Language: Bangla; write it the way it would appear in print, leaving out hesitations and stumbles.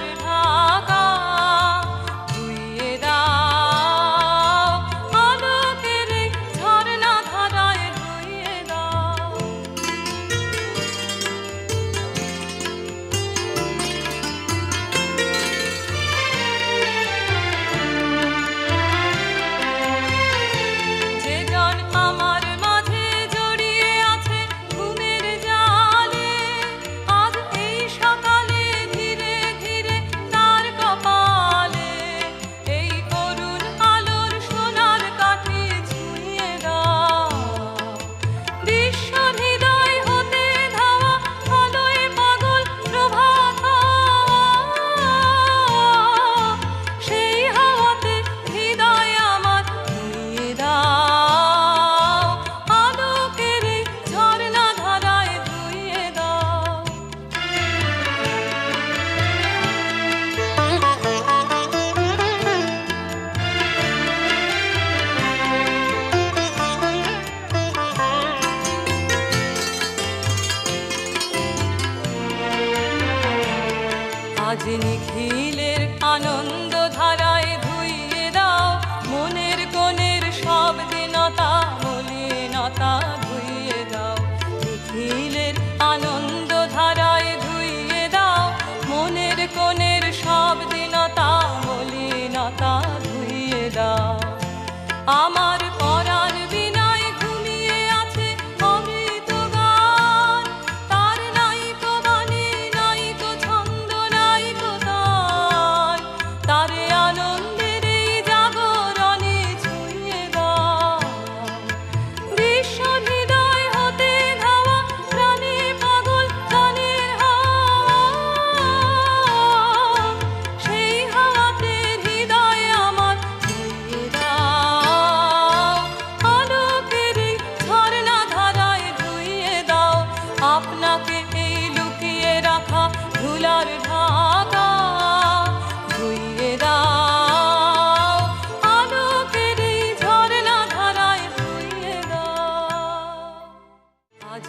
ধুলার ঢাকা ধুইয়ে দাও, আলোকের এই ঝরনা ধারায় ধুইয়ে দাও। যে জন আমার মাঝে জড়িয়ে আছে ঘুমের জালে, আজ এই সকালে ধীরে ধীরে তার কপালে এই করুণ আলোর সোনার কাঠি ছুঁয়ে দাও। বিশ্ব হৃদয় হতে ধাওয়া আলোয় পাগল প্রভাত হাওয়া, সেই হাওয়াতে হৃদয় আমার ধুইয়ে দাও, আলোকের এই ঝরনা ধারায় ধুইয়ে দাও। আজ নিখিলের আনন্দ ধারায় ধুইয়ে দাও, মনের কোণের সব দীনতা মলিনতা ধুইয়ে দাও। নিখিলের আনন্দ ধারায় ধুইয়ে দাও, মনের কোণের সব দীনতা মলিনতা ধুইয়ে দাও। আমার পরাণ বিনায় ঘুমিয়ে আছে অমৃত গান, তার নাইকো বাণী নাইকো ছন্দ নাইকো তান, তারে আনন্দের এই জাগরণে ছুঁয়ে দাও। বিশ্ব হৃদয় হতে ধাওয়া প্রাণে পাগল গানের হাওয়া, সেই হাওয়াতে হৃদয় আমার ধুইয়ে দাও, আলোকের এই ঝরনা ধারায় ধুইয়ে দাও। আপনাকে এই লুকিয়ে রাখা ধুলার ঢাকা ধুইয়ে দাও, আলোকের এই ঝরনা ধারায় ধুইয়ে দাও। আজ